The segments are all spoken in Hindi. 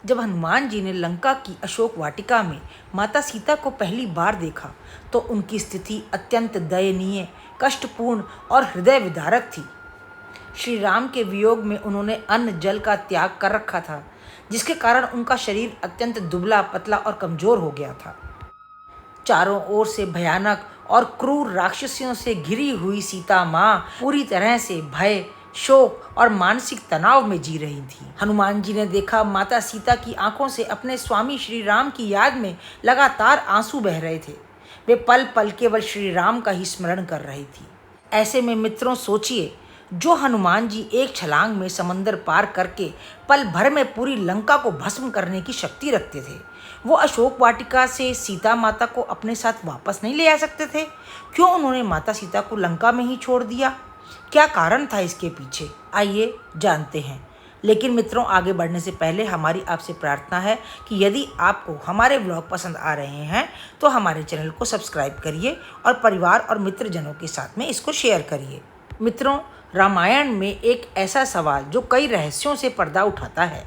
जब हनुमान जी ने लंका की अशोक वाटिका में माता सीता को पहली बार देखा तो उनकी स्थिति अत्यंत दयनीय, कष्टपूर्ण और हृदय विदारक थी। श्री राम के वियोग में उन्होंने अन्न जल का त्याग कर रखा था, जिसके कारण उनका शरीर अत्यंत दुबला पतला और कमजोर हो गया था। चारों ओर से भयानक और क्रूर राक्षसियों से घिरी हुई सीता माँ पूरी तरह से भय, शोक और मानसिक तनाव में जी रही थी। हनुमान जी ने देखा माता सीता की आंखों से अपने स्वामी श्री राम की याद में लगातार आंसू बह रहे थे। वे पल पल केवल श्री राम का ही स्मरण कर रही थी। ऐसे में मित्रों सोचिए, जो हनुमान जी एक छलांग में समंदर पार करके पल भर में पूरी लंका को भस्म करने की शक्ति रखते थे, वो अशोक वाटिका से सीता माता को अपने साथ वापस नहीं ले आ सकते थे? क्यों उन्होंने माता सीता को लंका में ही छोड़ दिया? क्या कारण था इसके पीछे? आइए जानते हैं। लेकिन मित्रों, आगे बढ़ने से पहले हमारी आपसे प्रार्थना है कि यदि आपको हमारे व्लॉग पसंद आ रहे हैं तो हमारे चैनल को सब्सक्राइब करिए और परिवार और मित्रजनों के साथ में इसको शेयर करिए। मित्रों, रामायण में एक ऐसा सवाल जो कई रहस्यों से पर्दा उठाता है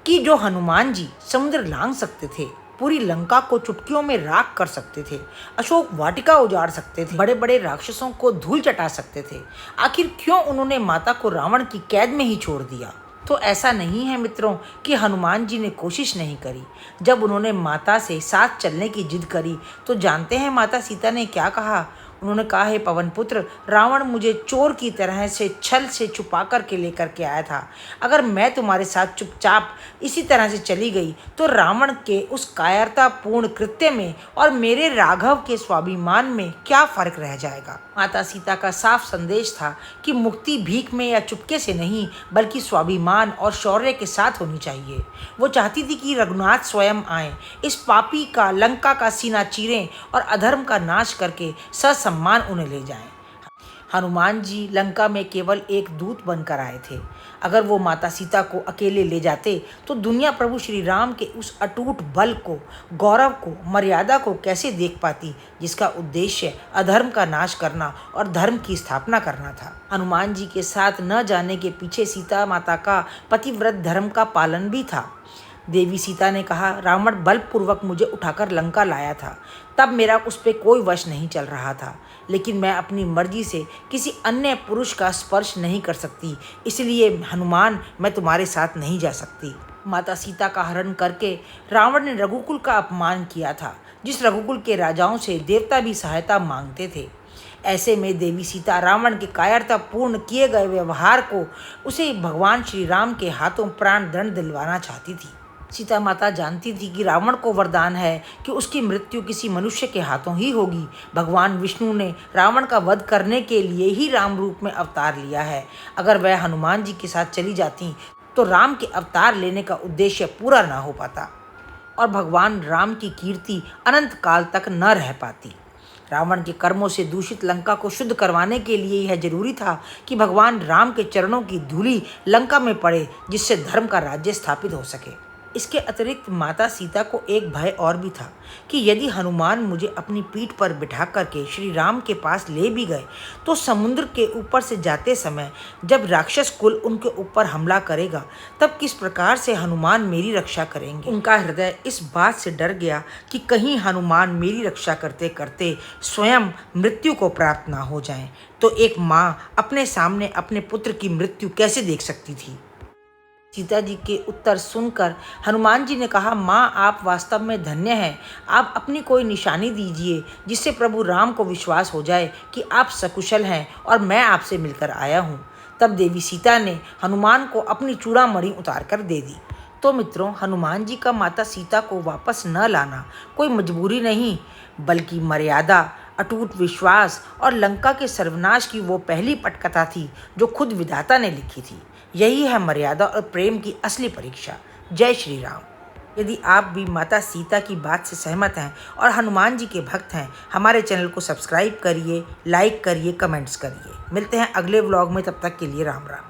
कि जो हनुमान जी समुद्र लांघ सकते थे, पूरी लंका को चुटकियों में राख कर सकते थे, अशोक वाटिका उजाड़ सकते थे, बड़े बड़े राक्षसों को धूल चटा सकते थे, आखिर क्यों उन्होंने माता को रावण की कैद में ही छोड़ दिया? तो ऐसा नहीं है मित्रों कि हनुमान जी ने कोशिश नहीं करी। जब उन्होंने माता से साथ चलने की जिद करी तो जानते हैं माता सीता ने क्या कहा? उन्होंने कहा, हे पवन पुत्र, रावण मुझे चोर की तरह से छल से छुपा कर के लेकर के आया था। अगर मैं तुम्हारे साथ चुपचाप इसी तरह से चली गई तो रावण के उस कायरतापूर्ण कृत्य में और मेरे राघव के स्वाभिमान में क्या फर्क रह जाएगा? माता सीता का साफ संदेश था कि मुक्ति भीख में या चुपके से नहीं, बल्कि स्वाभिमान और शौर्य के साथ होनी चाहिए। वो चाहती थी कि रघुनाथ स्वयं आए, इस पापी का लंका का सीना चीरें और अधर्म का नाश करके सम्मान उन्हें ले जाएं। हनुमान जी लंका में केवल एक दूत बनकर आए थे। अगर वो माता सीता को अकेले ले जाते तो दुनिया प्रभु श्री राम के उस अटूट बल को, गौरव को, मर्यादा को कैसे देख पाती, जिसका उद्देश्य अधर्म का नाश करना और धर्म की स्थापना करना था। हनुमान जी के साथ न जाने के पीछे सीता माता का पतिव्रत धर्म का पालन भी था। देवी सीता ने कहा, रावण बलपूर्वक मुझे उठाकर लंका लाया था, तब मेरा उस पर कोई वश नहीं चल रहा था, लेकिन मैं अपनी मर्जी से किसी अन्य पुरुष का स्पर्श नहीं कर सकती, इसलिए हनुमान मैं तुम्हारे साथ नहीं जा सकती। माता सीता का हरण करके रावण ने रघुकुल का अपमान किया था, जिस रघुकुल के राजाओं से देवता भी सहायता मांगते थे। ऐसे में देवी सीता रावण के कायरतापूर्ण किए गए व्यवहार को उसे भगवान श्री राम के हाथों प्राण दंड दिलवाना चाहती थी। सीता माता जानती थी कि रावण को वरदान है कि उसकी मृत्यु किसी मनुष्य के हाथों ही होगी। भगवान विष्णु ने रावण का वध करने के लिए ही राम रूप में अवतार लिया है। अगर वह हनुमान जी के साथ चली जाती तो राम के अवतार लेने का उद्देश्य पूरा ना हो पाता और भगवान राम की कीर्ति अनंत काल तक न रह पाती। रावण के कर्मों से दूषित लंका को शुद्ध करवाने के लिए यह जरूरी था कि भगवान राम के चरणों की धूलि लंका में पड़े, जिससे धर्म का राज्य स्थापित हो सके। इसके अतिरिक्त माता सीता को एक भय और भी था कि यदि हनुमान मुझे अपनी पीठ पर बिठा करके श्री राम के पास ले भी गए तो समुद्र के ऊपर से जाते समय जब राक्षस कुल उनके ऊपर हमला करेगा तब किस प्रकार से हनुमान मेरी रक्षा करेंगे। उनका हृदय इस बात से डर गया कि कहीं हनुमान मेरी रक्षा करते करते स्वयं मृत्यु को प्राप्त ना हो जाएं। तो एक माँ अपने सामने अपने पुत्र की मृत्यु कैसे देख सकती थी? सीता जी के उत्तर सुनकर हनुमान जी ने कहा, माँ आप वास्तव में धन्य हैं। आप अपनी कोई निशानी दीजिए जिससे प्रभु राम को विश्वास हो जाए कि आप सकुशल हैं और मैं आपसे मिलकर आया हूँ। तब देवी सीता ने हनुमान को अपनी चूड़ामणि उतार कर दे दी। तो मित्रों, हनुमान जी का माता सीता को वापस न लाना कोई मजबूरी नहीं, बल्कि मर्यादा, अटूट विश्वास और लंका के सर्वनाश की वो पहली पटकथा थी जो खुद विधाता ने लिखी थी। यही है मर्यादा और प्रेम की असली परीक्षा। जय श्री राम। यदि आप भी माता सीता की बात से सहमत हैं और हनुमान जी के भक्त हैं, हमारे चैनल को सब्सक्राइब करिए, लाइक करिए, कमेंट्स करिए। मिलते हैं अगले व्लॉग में, तब तक के लिए राम राम।